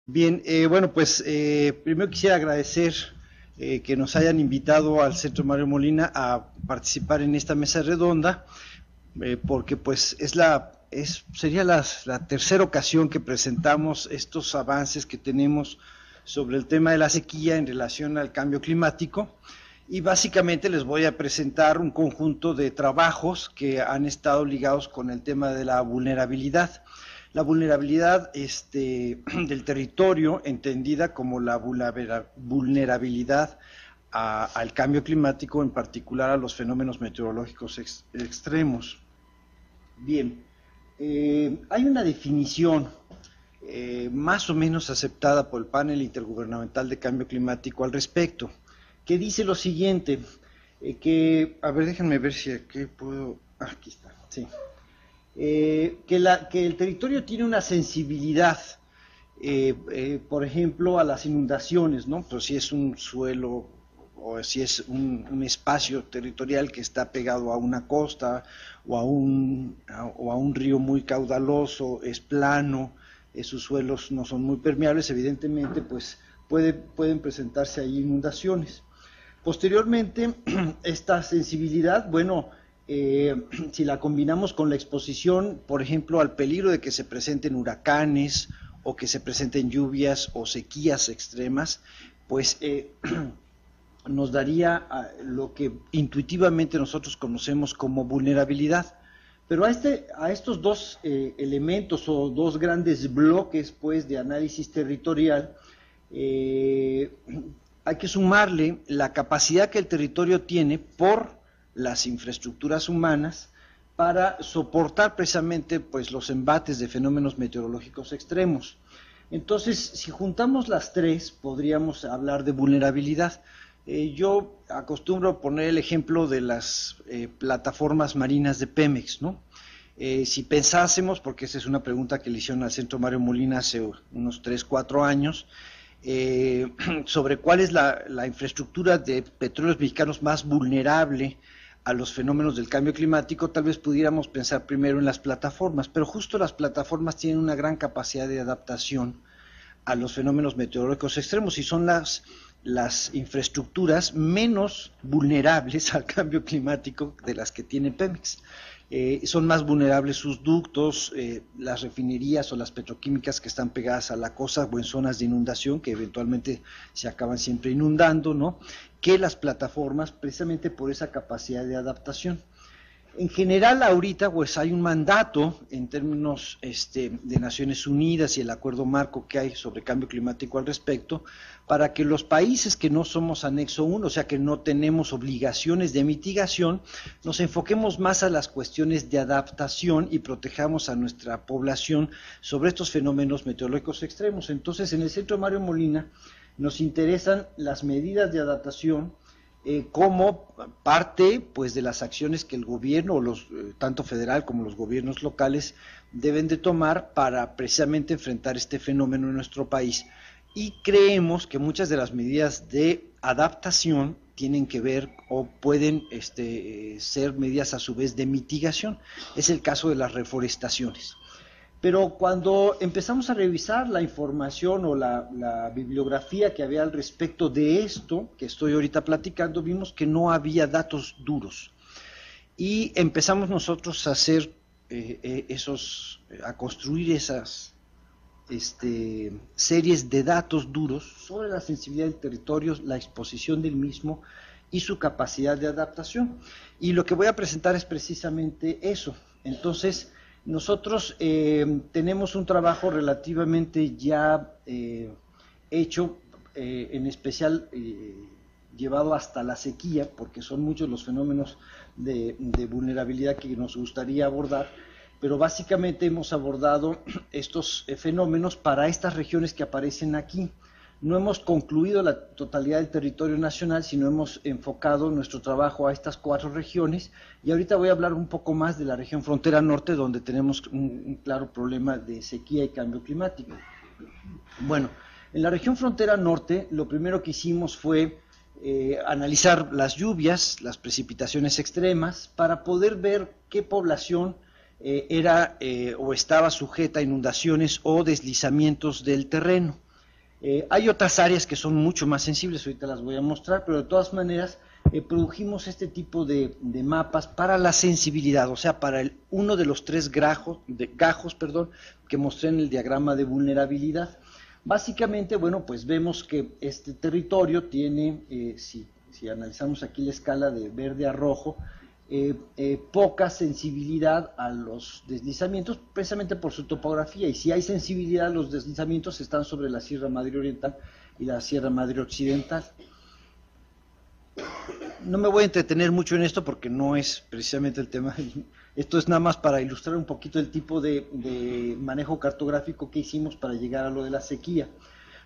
Bien, bueno, pues primero quisiera agradecer que nos hayan invitado al Centro Mario Molina a participar en esta mesa redonda, porque pues sería la tercera ocasión que presentamos estos avances que tenemos sobre el tema de la sequía en relación al cambio climático. Y básicamente les voy a presentar un conjunto de trabajos que han estado ligados con el tema de la vulnerabilidad. La vulnerabilidad del territorio, entendida como la vulnerabilidad al cambio climático, en particular a los fenómenos meteorológicos extremos. Bien, hay una definición más o menos aceptada por el panel intergubernamental de cambio climático al respecto, que dice lo siguiente, a ver, déjenme ver si aquí puedo, aquí está, sí, que el territorio tiene una sensibilidad, por ejemplo, a las inundaciones, ¿no? Pues si es un suelo o si es un espacio territorial que está pegado a una costa o a un río muy caudaloso, es plano, sus suelos no son muy permeables, evidentemente, pues pueden presentarse ahí inundaciones. Posteriormente, esta sensibilidad, bueno, si la combinamos con la exposición, por ejemplo, al peligro de que se presenten huracanes o que se presenten lluvias o sequías extremas, pues nos daría lo que intuitivamente nosotros conocemos como vulnerabilidad. Pero a estos dos elementos o dos grandes bloques pues, de análisis territorial, hay que sumarle la capacidad que el territorio tiene por las infraestructuras humanas para soportar precisamente pues, los embates de fenómenos meteorológicos extremos. Entonces, si juntamos las tres, podríamos hablar de vulnerabilidad. Yo acostumbro poner el ejemplo de las plataformas marinas de Pemex, ¿no? Si pensásemos, porque esa es una pregunta que le hicieron al Centro Mario Molina hace unos 3, 4 años, sobre cuál es la infraestructura de petróleos mexicanos más vulnerable a los fenómenos del cambio climático, tal vez pudiéramos pensar primero en las plataformas, pero justo las plataformas tienen una gran capacidad de adaptación a los fenómenos meteorológicos extremos y son las infraestructuras menos vulnerables al cambio climático de las que tiene Pemex. Son más vulnerables sus ductos, las refinerías o las petroquímicas que están pegadas a la costa o en zonas de inundación que eventualmente se acaban siempre inundando, ¿no? Que las plataformas, precisamente por esa capacidad de adaptación. En general, ahorita pues hay un mandato en términos de Naciones Unidas y el acuerdo marco que hay sobre cambio climático al respecto, para que los países que no somos anexo 1, o sea que no tenemos obligaciones de mitigación, nos enfoquemos más a las cuestiones de adaptación y protejamos a nuestra población sobre estos fenómenos meteorológicos extremos. Entonces, en el Centro Mario Molina nos interesan las medidas de adaptación como parte pues de las acciones que el gobierno, tanto federal como los gobiernos locales, deben de tomar para precisamente enfrentar este fenómeno en nuestro país. Y creemos que muchas de las medidas de adaptación tienen que ver o pueden ser medidas a su vez de mitigación. Es el caso de las reforestaciones. Pero cuando empezamos a revisar la información o la bibliografía que había al respecto de esto que estoy ahorita platicando, vimos que no había datos duros. Y empezamos nosotros a hacer a construir esas series de datos duros sobre la sensibilidad del territorio, la exposición del mismo y su capacidad de adaptación. Y lo que voy a presentar es precisamente eso. Entonces, nosotros tenemos un trabajo relativamente ya hecho, en especial llevado hasta la sequía, porque son muchos los fenómenos de vulnerabilidad que nos gustaría abordar, pero básicamente hemos abordado estos fenómenos para estas regiones que aparecen aquí. No hemos concluido la totalidad del territorio nacional, sino hemos enfocado nuestro trabajo a estas 4 regiones, y ahorita voy a hablar un poco más de la región frontera norte, donde tenemos un claro problema de sequía y cambio climático. Bueno, en la región frontera norte, lo primero que hicimos fue analizar las lluvias, las precipitaciones extremas, para poder ver qué población era o estaba sujeta a inundaciones o deslizamientos del terreno. Hay otras áreas que son mucho más sensibles, ahorita las voy a mostrar, pero de todas maneras produjimos este tipo de mapas para la sensibilidad, o sea, para uno de los tres gajos que mostré en el diagrama de vulnerabilidad. Básicamente, bueno, pues vemos que este territorio tiene, si analizamos aquí la escala de verde a rojo, poca sensibilidad a los deslizamientos, precisamente por su topografía, y si hay sensibilidad a los deslizamientos están sobre la Sierra Madre Oriental y la Sierra Madre Occidental. No me voy a entretener mucho en esto porque no es precisamente el tema, esto es nada más para ilustrar un poquito el tipo de manejo cartográfico que hicimos para llegar a lo de la sequía.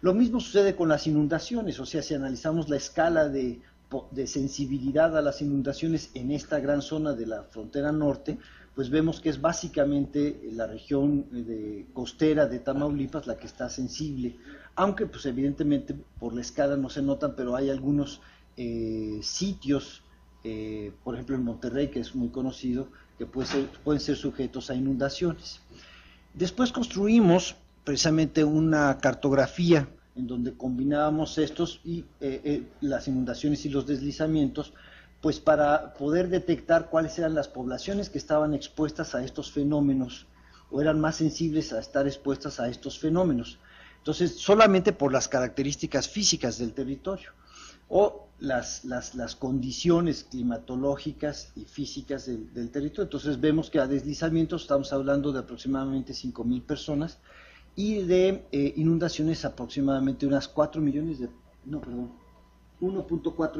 Lo mismo sucede con las inundaciones, o sea, si analizamos la escala de sensibilidad a las inundaciones en esta gran zona de la frontera norte, pues vemos que es básicamente la región costera de Tamaulipas la que está sensible, aunque pues evidentemente por la escala no se notan, pero hay algunos sitios, por ejemplo en Monterrey, que es muy conocido, que pueden ser sujetos a inundaciones. Después construimos precisamente una cartografía en donde combinábamos estos y las inundaciones y los deslizamientos, pues para poder detectar cuáles eran las poblaciones que estaban expuestas a estos fenómenos o eran más sensibles a estar expuestas a estos fenómenos. Entonces, solamente por las características físicas del territorio o las condiciones climatológicas y físicas del territorio. Entonces vemos que a deslizamientos estamos hablando de aproximadamente 5,000 personas y de inundaciones aproximadamente unas 1.4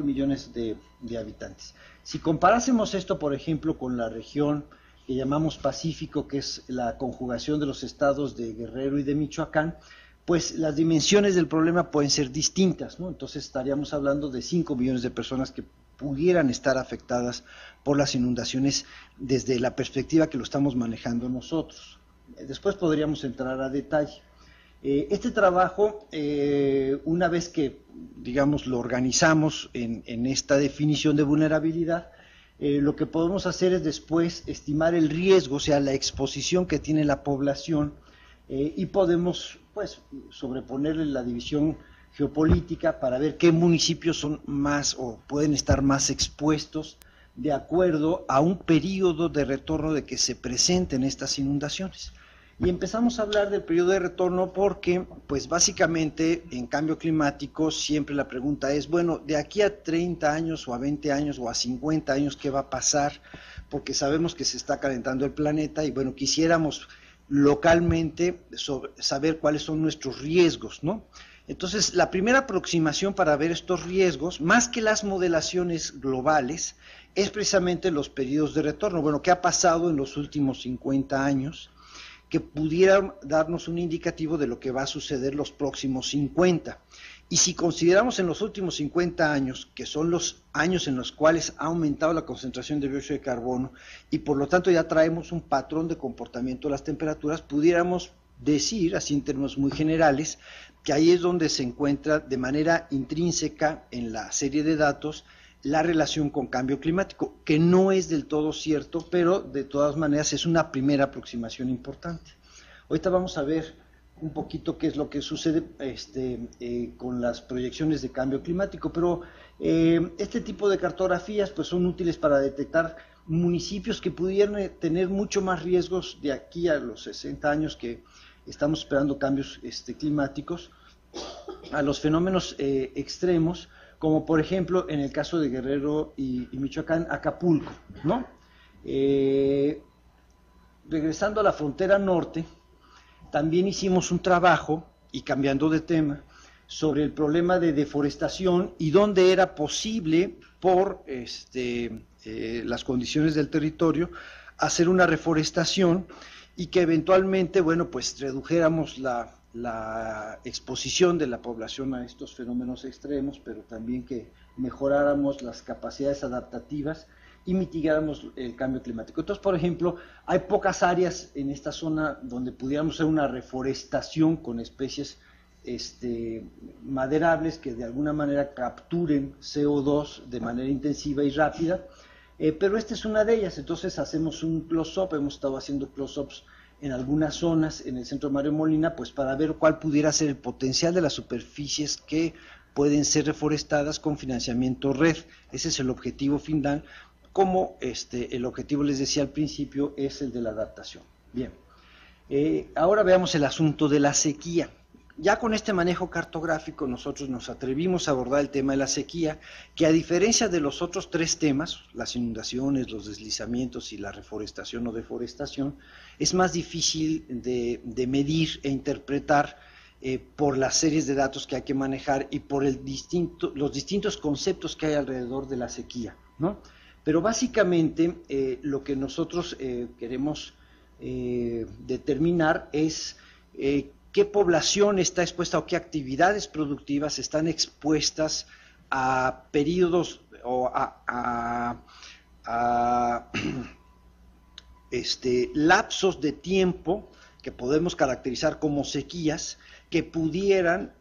millones de habitantes. Si comparásemos esto, por ejemplo, con la región que llamamos Pacífico, que es la conjugación de los estados de Guerrero y de Michoacán, pues las dimensiones del problema pueden ser distintas, ¿no? Entonces estaríamos hablando de 5 millones de personas que pudieran estar afectadas por las inundaciones desde la perspectiva que lo estamos manejando nosotros. Después podríamos entrar a detalle. Este trabajo, una vez que, digamos, lo organizamos en esta definición de vulnerabilidad, lo que podemos hacer es después estimar el riesgo, o sea, la exposición que tiene la población, y podemos, pues, sobreponerle la división geopolítica para ver qué municipios son más o pueden estar más expuestos de acuerdo a un periodo de retorno de que se presenten estas inundaciones. Y empezamos a hablar del periodo de retorno porque, pues básicamente, en cambio climático, siempre la pregunta es, bueno, de aquí a 30 años o a 20 años o a 50 años, ¿qué va a pasar? Porque sabemos que se está calentando el planeta y, bueno, quisiéramos localmente saber cuáles son nuestros riesgos, ¿no? Entonces, la primera aproximación para ver estos riesgos, más que las modelaciones globales, es precisamente los periodos de retorno. Bueno, ¿qué ha pasado en los últimos 50 años? Que pudiera darnos un indicativo de lo que va a suceder los próximos 50. Y si consideramos en los últimos 50 años, que son los años en los cuales ha aumentado la concentración de dióxido de carbono, y por lo tanto ya traemos un patrón de comportamiento de las temperaturas, pudiéramos decir, así en términos muy generales, que ahí es donde se encuentra de manera intrínseca en la serie de datos la relación con cambio climático, que no es del todo cierto, pero de todas maneras es una primera aproximación importante. Ahorita vamos a ver un poquito qué es lo que sucede con las proyecciones de cambio climático, pero este tipo de cartografías pues son útiles para detectar municipios que pudieran tener mucho más riesgos de aquí a los 60 años que estamos esperando cambios climáticos, a los fenómenos extremos, como por ejemplo en el caso de Guerrero y Michoacán, Acapulco, ¿no? Regresando a la frontera norte, también hicimos un trabajo, y cambiando de tema, sobre el problema de deforestación y dónde era posible, por las condiciones del territorio, hacer una reforestación y que eventualmente, bueno, pues redujéramos la exposición de la población a estos fenómenos extremos, pero también que mejoráramos las capacidades adaptativas y mitigáramos el cambio climático. Entonces, por ejemplo, hay pocas áreas en esta zona donde pudiéramos hacer una reforestación con especies maderables que de alguna manera capturen CO2 de manera intensiva y rápida, pero esta es una de ellas. Entonces hacemos un close-up, hemos estado haciendo close-ups en algunas zonas en el centro de Mario Molina, pues para ver cuál pudiera ser el potencial de las superficies que pueden ser reforestadas con financiamiento red. Ese es el objetivo final, como el objetivo, les decía al principio, es el de la adaptación. Bien, ahora veamos el asunto de la sequía. Ya con este manejo cartográfico nosotros nos atrevimos a abordar el tema de la sequía, que a diferencia de los otros tres temas, las inundaciones, los deslizamientos y la reforestación o deforestación, es más difícil de medir e interpretar por las series de datos que hay que manejar y por los distintos conceptos que hay alrededor de la sequía, ¿no? Pero básicamente lo que nosotros queremos determinar es qué población está expuesta o qué actividades productivas están expuestas a periodos o a lapsos de tiempo que podemos caracterizar como sequías, que pudieran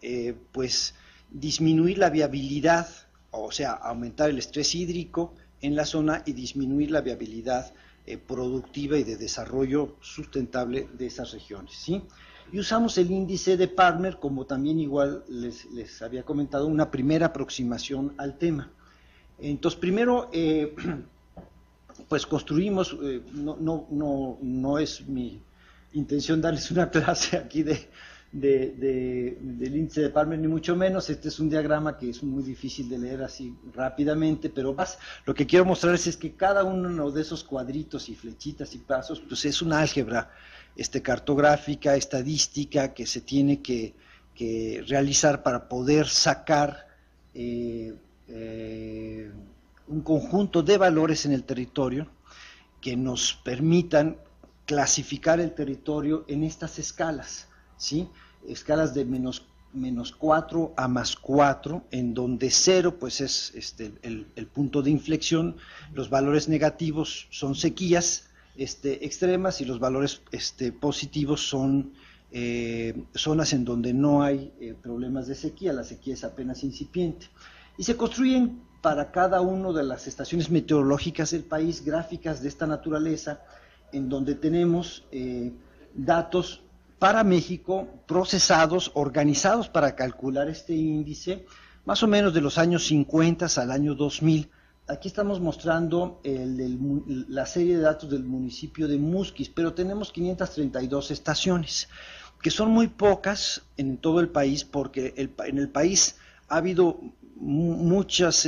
pues disminuir la viabilidad, o sea, aumentar el estrés hídrico en la zona y disminuir la viabilidad productiva y de desarrollo sustentable de esas regiones, ¿sí? Y usamos el índice de Palmer como también igual les había comentado, una primera aproximación al tema. Entonces, primero, pues construimos, no es mi intención darles una clase aquí del índice de Palmer, ni mucho menos. Este es un diagrama que es muy difícil de leer así rápidamente, pero lo que quiero mostrarles es que cada uno de esos cuadritos y flechitas y pasos, pues es una álgebra cartográfica, estadística, que se tiene que realizar para poder sacar un conjunto de valores en el territorio que nos permitan clasificar el territorio en estas escalas, ¿sí? Escalas de menos 4 a más 4, en donde 0 pues es el punto de inflexión, los valores negativos son sequías extremas y los valores positivos son zonas en donde no hay problemas de sequía, la sequía es apenas incipiente. Y se construyen para cada una de las estaciones meteorológicas del país gráficas de esta naturaleza, en donde tenemos datos para México procesados, organizados para calcular este índice, más o menos de los años 50 al año 2000. Aquí estamos mostrando la serie de datos del municipio de Musquis, pero tenemos 532 estaciones, que son muy pocas en todo el país, porque en el país ha habido muchas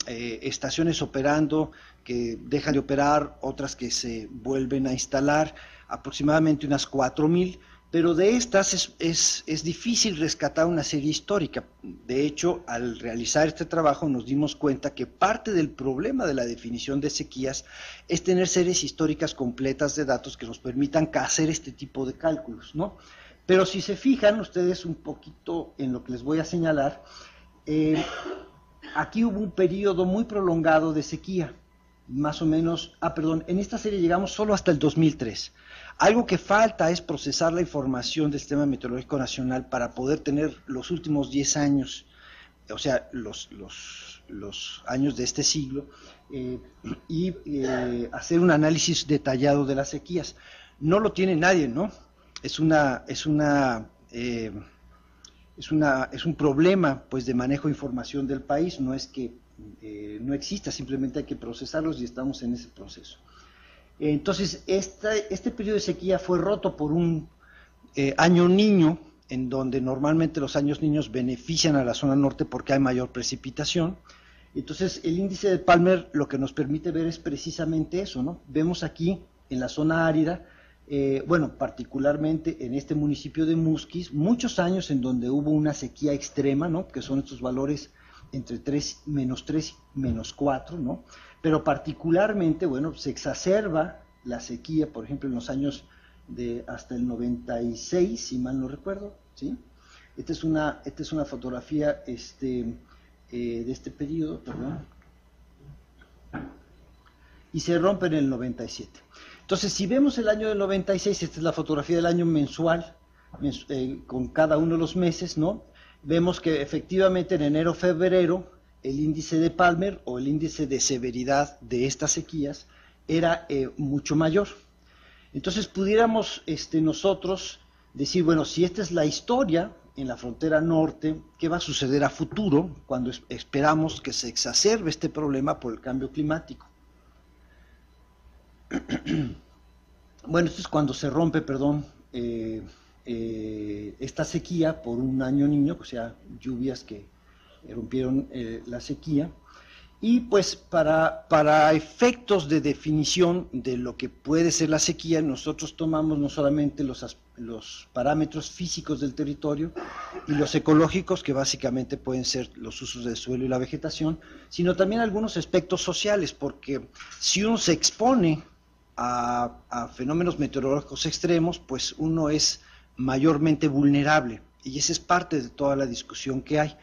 estaciones operando que dejan de operar, otras que se vuelven a instalar, aproximadamente unas 4,000, pero de estas es difícil rescatar una serie histórica. De hecho, al realizar este trabajo nos dimos cuenta que parte del problema de la definición de sequías es tener series históricas completas de datos que nos permitan hacer este tipo de cálculos, ¿no? Pero si se fijan ustedes un poquito en lo que les voy a señalar, aquí hubo un periodo muy prolongado de sequía, más o menos, en esta serie llegamos solo hasta el 2003. Algo que falta es procesar la información del Sistema Meteorológico Nacional para poder tener los últimos 10 años, o sea, los años de este siglo, y hacer un análisis detallado de las sequías. No lo tiene nadie, ¿no? Es un problema, pues, de manejo de información del país. No es que no exista, simplemente hay que procesarlos y estamos en ese proceso. Entonces, este periodo de sequía fue roto por un año niño, en donde normalmente los años niños benefician a la zona norte porque hay mayor precipitación. Entonces, el índice de Palmer lo que nos permite ver es precisamente eso, ¿no? Vemos aquí en la zona árida, particularmente en este municipio de Musquis, muchos años en donde hubo una sequía extrema, ¿no? Que son estos valores entre menos 3 y menos 4, ¿no? Pero particularmente, se exacerba la sequía, por ejemplo, en los años hasta el 96, si mal no recuerdo, ¿sí? Esta es una fotografía de este periodo, perdón, y se rompe en el 97. Entonces, si vemos el año del 96, esta es la fotografía del año mensual, con cada uno de los meses, ¿no? Vemos que efectivamente en enero-febrero el índice de Palmer o el índice de severidad de estas sequías era mucho mayor. Entonces pudiéramos nosotros decir, bueno, si esta es la historia en la frontera norte, ¿qué va a suceder a futuro cuando esperamos que se exacerbe este problema por el cambio climático? Bueno, esto es cuando se rompe, perdón, esta sequía por un año niño, o sea, lluvias que rompieron la sequía. Y pues para efectos de definición de lo que puede ser la sequía, nosotros tomamos no solamente los parámetros físicos del territorio y los ecológicos, que básicamente pueden ser los usos del suelo y la vegetación, sino también algunos aspectos sociales, porque si uno se expone a fenómenos meteorológicos extremos, pues uno es mayormente vulnerable, y esa es parte de toda la discusión que hay.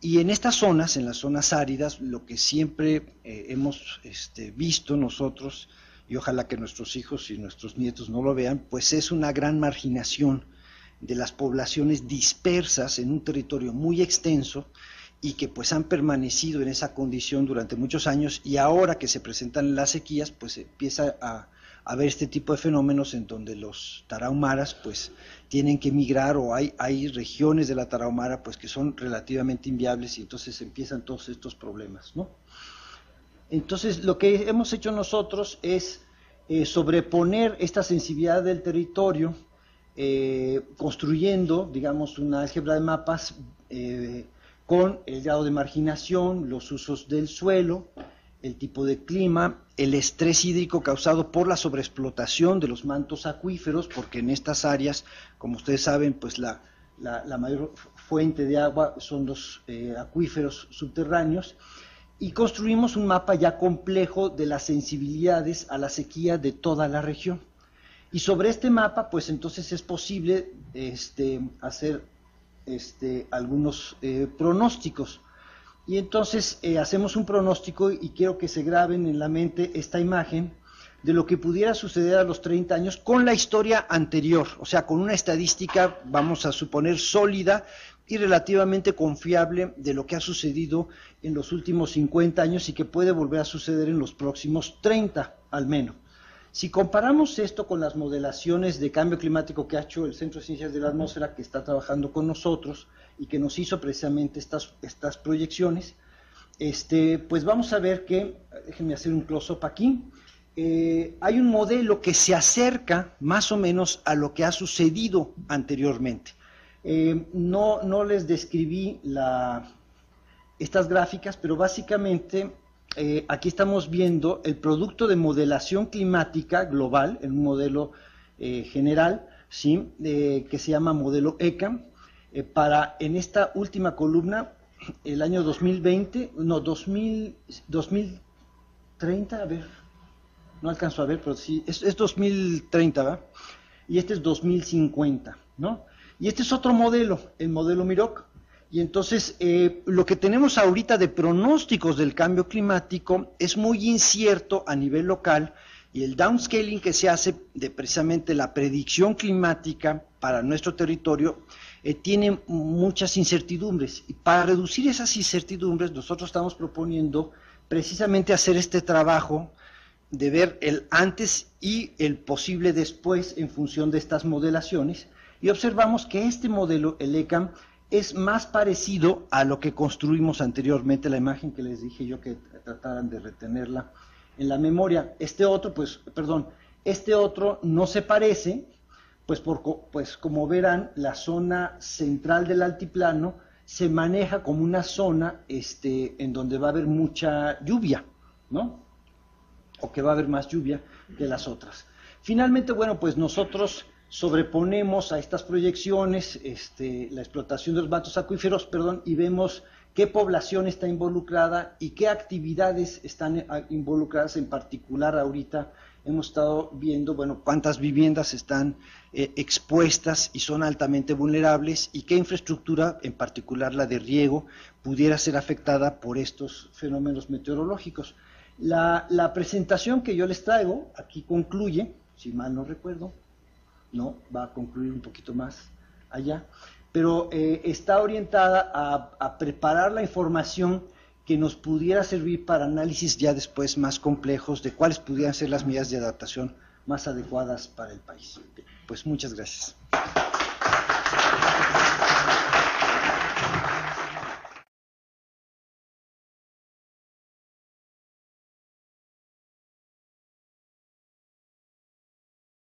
Y en estas zonas, en las zonas áridas, lo que siempre hemos visto nosotros, y ojalá que nuestros hijos y nuestros nietos no lo vean, pues es una gran marginación de las poblaciones dispersas en un territorio muy extenso y que pues han permanecido en esa condición durante muchos años, y ahora que se presentan las sequías, pues empieza a haber este tipo de fenómenos en donde los tarahumaras pues tienen que migrar, o hay regiones de la tarahumara pues que son relativamente inviables, y entonces empiezan todos estos problemas, ¿no? Entonces lo que hemos hecho nosotros es sobreponer esta sensibilidad del territorio construyendo, digamos, una álgebra de mapas con el grado de marginación, los usos del suelo, el tipo de clima, el estrés hídrico causado por la sobreexplotación de los mantos acuíferos, porque en estas áreas, como ustedes saben, pues la mayor fuente de agua son los acuíferos subterráneos, y construimos un mapa ya complejo de las sensibilidades a la sequía de toda la región. Y sobre este mapa, pues entonces es posible hacer algunos pronósticos. Y entonces hacemos un pronóstico, y quiero que se graben en la mente esta imagen de lo que pudiera suceder a los 30 años con la historia anterior, o sea, con una estadística, vamos a suponer, sólida y relativamente confiable de lo que ha sucedido en los últimos 50 años y que puede volver a suceder en los próximos 30 al menos. Si comparamos esto con las modelaciones de cambio climático que ha hecho el Centro de Ciencias de la Atmósfera, que está trabajando con nosotros y que nos hizo precisamente estas proyecciones, pues vamos a ver que, déjenme hacer un close-up aquí, hay un modelo que se acerca más o menos a lo que ha sucedido anteriormente. No les describí estas gráficas, pero básicamente aquí estamos viendo el producto de modelación climática global, en un modelo general, ¿sí? Que se llama modelo ECAM, para en esta última columna, el año 2020, no, 2030, a ver, no alcanzo a ver, pero sí, es 2030, ¿verdad? Y este es 2050, ¿no? Y este es otro modelo, el modelo MIROC. Y entonces lo que tenemos ahorita de pronósticos del cambio climático es muy incierto a nivel local, y el downscaling que se hace de precisamente la predicción climática para nuestro territorio tiene muchas incertidumbres. Y para reducir esas incertidumbres nosotros estamos proponiendo precisamente hacer este trabajo de ver el antes y el posible después en función de estas modelaciones, y observamos que este modelo, el ECAM, es más parecido a lo que construimos anteriormente, la imagen que les dije yo que trataran de retenerla en la memoria. Este otro no se parece, pues como verán, la zona central del altiplano se maneja como una zona en donde va a haber mucha lluvia, ¿no? O que va a haber más lluvia que las otras. Finalmente, bueno, pues nosotros sobreponemos a estas proyecciones la explotación de los mantos acuíferos, y vemos qué población está involucrada y qué actividades están involucradas. En particular, ahorita hemos estado viendo, bueno, cuántas viviendas están expuestas y son altamente vulnerables, y qué infraestructura, en particular la de riego, pudiera ser afectada por estos fenómenos meteorológicos. La presentación que yo les traigo aquí concluye, si mal no recuerdo, no, va a concluir un poquito más allá, pero está orientada a preparar la información que nos pudiera servir para análisis ya después más complejos de cuáles pudieran ser las medidas de adaptación más adecuadas para el país. Pues muchas gracias.